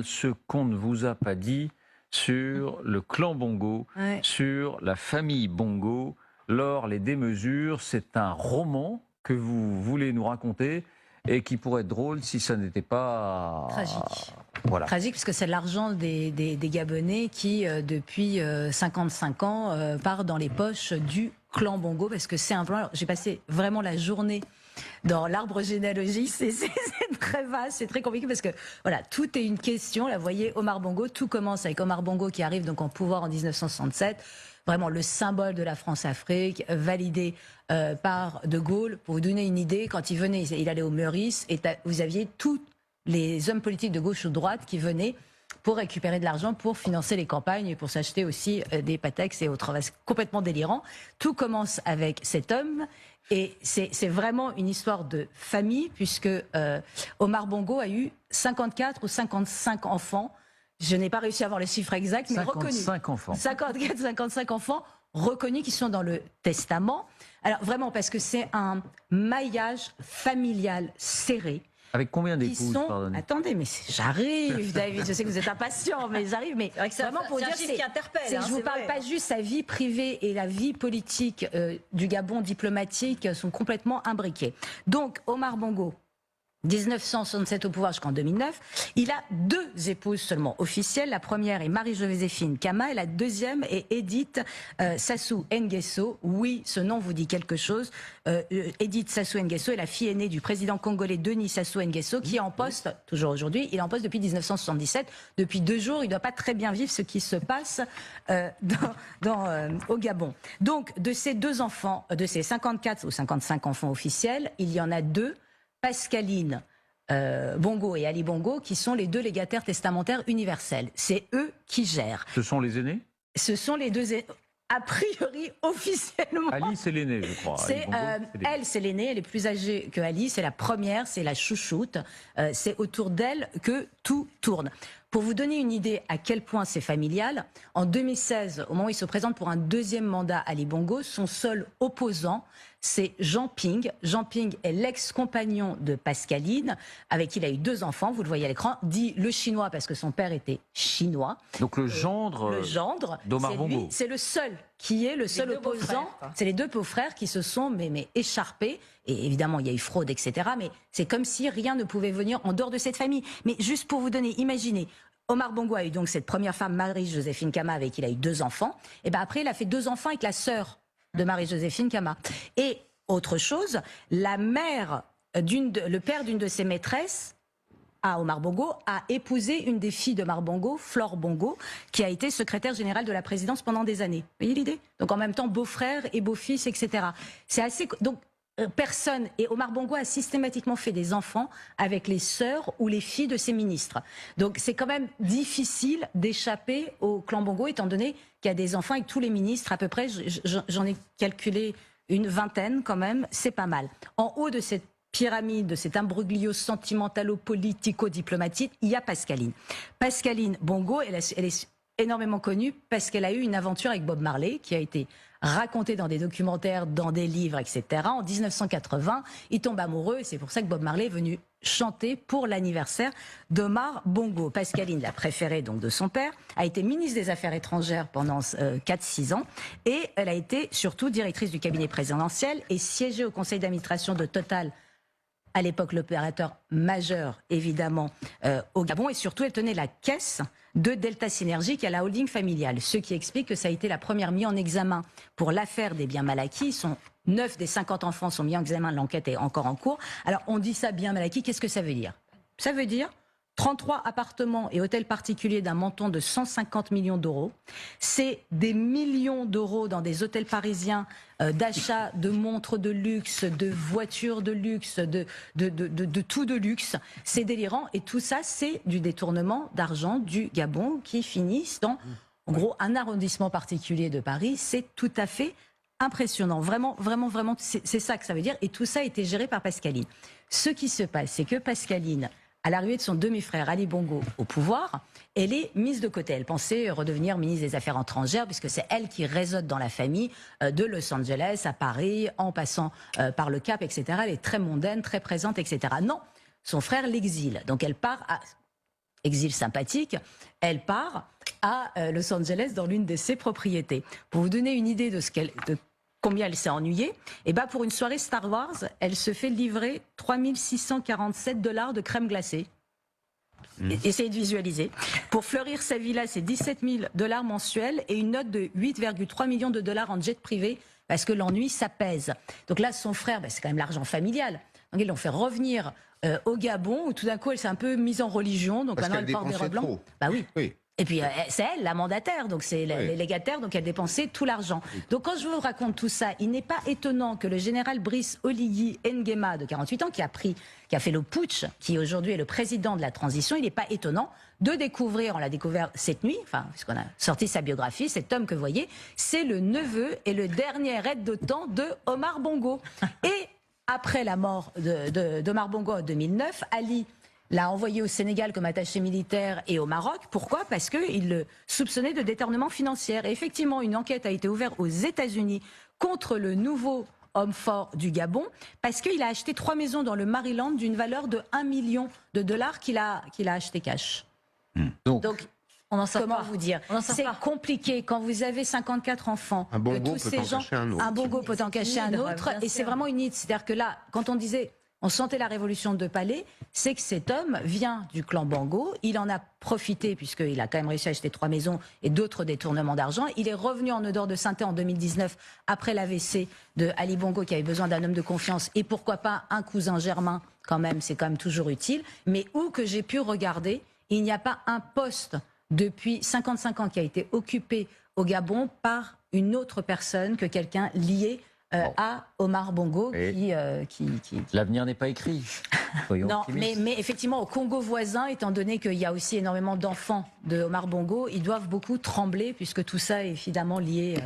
ce qu'on ne vous a pas dit sur le clan Bongo, Ouais. sur la famille Bongo. Laure, les démesures, c'est un roman que vous voulez nous raconter et qui pourrait être drôle si ça n'était pas... Tragique. Voilà. Tragique parce que c'est l'argent des Gabonais qui, depuis 55 ans, part dans les poches du clan Bongo parce que c'est un plan. J'ai passé vraiment la journée dans l'arbre généalogique, c'est très vaste, c'est très compliqué parce que voilà, tout est une question. Là, vous voyez, Omar Bongo, tout commence avec Omar Bongo qui arrive donc en pouvoir en 1967. Vraiment le symbole de la France-Afrique, validé par De Gaulle. Pour vous donner une idée, quand il venait, il allait au Meurice et vous aviez tous les hommes politiques de gauche ou de droite qui venaient pour récupérer de l'argent pour financer les campagnes et pour s'acheter aussi des Patex et autres. C'est complètement délirant. Tout commence avec cet homme et c'est vraiment une histoire de famille puisque Omar Bongo a eu 54 ou 55 enfants. Je n'ai pas réussi à avoir le chiffre exact, mais reconnus. 55 enfants. 54, 55 enfants reconnus qui sont dans le testament. Alors vraiment parce que c'est un maillage familial serré. Avec combien d'épouses, pardonnez? Attendez, mais j'arrive, David. Je sais que vous êtes impatient, mais j'arrive. Mais vraiment pour dire, qui interpelle. c'est que je vous parle pas juste sa vie privée et la vie politique du Gabon diplomatique sont complètement imbriquées. Donc Omar Bongo, 1967 au pouvoir jusqu'en 2009. Il a 2 épouses seulement officielles. La première est Marie-Joséphine Kama et la deuxième est Edith Sassou Nguesso. Oui, ce nom vous dit quelque chose. Edith Sassou Nguesso est la fille aînée du président congolais Denis Sassou Nguesso qui est en poste, toujours aujourd'hui, il est en poste depuis 1977. Depuis 2 jours, il ne doit pas très bien vivre ce qui se passe au Gabon. Donc, de ces 2 enfants, de ces 54 ou 55 enfants officiels, il y en a 2. Pascaline Bongo et Ali Bongo, qui sont les 2 légataires testamentaires universels. C'est eux qui gèrent. Ce sont les aînés? Ce sont les 2 a priori, officiellement. Ali, c'est l'aîné, je crois. Elle, c'est l'aînée, elle est plus âgée que Ali, c'est la première, c'est la chouchoute. C'est autour d'elle que tout tourne. Pour vous donner une idée à quel point c'est familial, en 2016, au moment où il se présente pour un 2e mandat, Ali Bongo, son seul opposant, c'est Jean Ping. Jean Ping est l'ex-compagnon de Pascaline, avec qui il a eu 2 enfants, vous le voyez à l'écran, dit le chinois parce que son père était chinois. Donc le gendre d'Omar Bongo. C'est le seul qui est le seul opposant. C'est les 2 beaux-frères qui se sont mais écharpés. Et évidemment, il y a eu fraude, etc. Mais c'est comme si rien ne pouvait venir en dehors de cette famille. Mais juste pour vous donner, imaginez, Omar Bongo a eu donc cette première femme, Marie-Joséphine Kama, avec qui il a eu 2 enfants. Et ben après, il a fait 2 enfants avec la sœur de Marie-Joséphine Kama. Et autre chose, le père d'une de ses maîtresses, à Omar Bongo, a épousé une des filles d'Omar Bongo, Flore Bongo, qui a été secrétaire générale de la présidence pendant des années. Vous voyez l'idée? Donc en même temps, beau-frère et beau-fils, etc. C'est assez... Donc, personne, et Omar Bongo a systématiquement fait des enfants avec les sœurs ou les filles de ses ministres. Donc c'est quand même difficile d'échapper au clan Bongo, étant donné qu'il y a des enfants avec tous les ministres, à peu près, j'en ai calculé une 20aine quand même, c'est pas mal. En haut de cette pyramide, de cet imbroglio sentimentalo-politico-diplomatique, il y a Pascaline. Pascaline Bongo, elle est énormément connue parce qu'elle a eu une aventure avec Bob Marley qui a été racontée dans des documentaires, dans des livres, etc. En 1980, il tombe amoureux et c'est pour ça que Bob Marley est venu chanter pour l'anniversaire d'Omar Bongo. Pascaline, la préférée donc de son père, a été ministre des Affaires étrangères pendant 4-6 ans et elle a été surtout directrice du cabinet présidentiel et siégée au conseil d'administration de Total, à l'époque l'opérateur majeur évidemment au Gabon, et surtout elle tenait la caisse de Delta Synergie qui est la holding familiale, ce qui explique que ça a été la première mise en examen pour l'affaire des biens mal acquis. 9 des 50 enfants sont mis en examen, l'enquête est encore en cours. Alors on dit ça, bien mal acquis, qu'est-ce que ça veut dire? Ça veut dire 33 appartements et hôtels particuliers d'un montant de 150 millions d'euros. C'est des millions d'euros dans des hôtels parisiens, d'achat de montres de luxe, de voitures de luxe, de tout de luxe. C'est délirant et tout ça, c'est du détournement d'argent du Gabon qui finissent dans, en gros, un arrondissement particulier de Paris. C'est tout à fait impressionnant. Vraiment, vraiment, vraiment, c'est ça que ça veut dire. Et tout ça a été géré par Pascaline. Ce qui se passe, c'est que Pascaline, à l'arrivée de son demi-frère Ali Bongo au pouvoir, elle est mise de côté. Elle pensait redevenir ministre des Affaires étrangères puisque c'est elle qui résonne dans la famille de Los Angeles à Paris, en passant par le Cap, etc. Elle est très mondaine, très présente, etc. Non, son frère l'exile. Donc elle part exil sympathique, elle part à Los Angeles dans l'une de ses propriétés. Pour vous donner une idée de combien elle s'est ennuyée, et ben pour une soirée Star Wars, elle se fait livrer 3647 $ de crème glacée. Essayez de visualiser. Pour fleurir sa villa, c'est 17 000 $ mensuels et une note de 8,3 millions de dollars en jet privé parce que l'ennui, ça pèse. Donc là, son frère, c'est quand même l'argent familial. Donc ils l'ont fait revenir au Gabon où tout d'un coup, elle s'est un peu mise en religion. Donc Parce maintenant, elle porte des robes blancs. Bah oui. Oui. Et puis c'est elle, la mandataire, donc c'est les légataires, donc elle dépensait tout l'argent. Donc quand je vous raconte tout ça, il n'est pas étonnant que le général Brice Oligui Nguema, de 48 ans, qui a fait le putsch, qui aujourd'hui est le président de la transition, il n'est pas étonnant de découvrir, on l'a découvert cette nuit, enfin, puisqu'on a sorti sa biographie, cet homme que vous voyez, c'est le neveu et le dernier aide de temps de Omar Bongo. Et après la mort d'Omar Bongo en 2009, Ali l'a envoyé au Sénégal comme attaché militaire et au Maroc. Pourquoi? Parce qu'il le soupçonnait de détournement financier. Et effectivement, une enquête a été ouverte aux États-Unis contre le nouveau homme fort du Gabon, parce qu'il a acheté 3 maisons dans le Maryland d'une valeur de 1 million de dollars qu'il a acheté cash. Donc on en sort comment pas. vous dire? On en sort C'est pas. compliqué quand vous avez 54 enfants. Un bongo que tous peut ces en gens, cacher un autre. un bongo peut en cacher un Hydre, autre. bien Et c'est sûr. vraiment une hydre. C'est-à-dire que là, quand on disait, on sentait la révolution de Palais, c'est que cet homme vient du clan Bongo. Il en a profité puisqu'il a quand même réussi à acheter 3 maisons et d'autres détournements d'argent. Il est revenu en Eudore de Saintet en 2019 après l'AVC de Ali Bongo qui avait besoin d'un homme de confiance et pourquoi pas un cousin germain quand même, c'est quand même toujours utile. Mais où que j'ai pu regarder, il n'y a pas un poste depuis 55 ans qui a été occupé au Gabon par une autre personne que quelqu'un lié à Omar Bongo Et qui L'avenir n'est pas écrit. Soyons non, optimistes. mais effectivement, au Congo voisin, étant donné qu'il y a aussi énormément d'enfants de Omar Bongo, ils doivent beaucoup trembler puisque tout ça est évidemment lié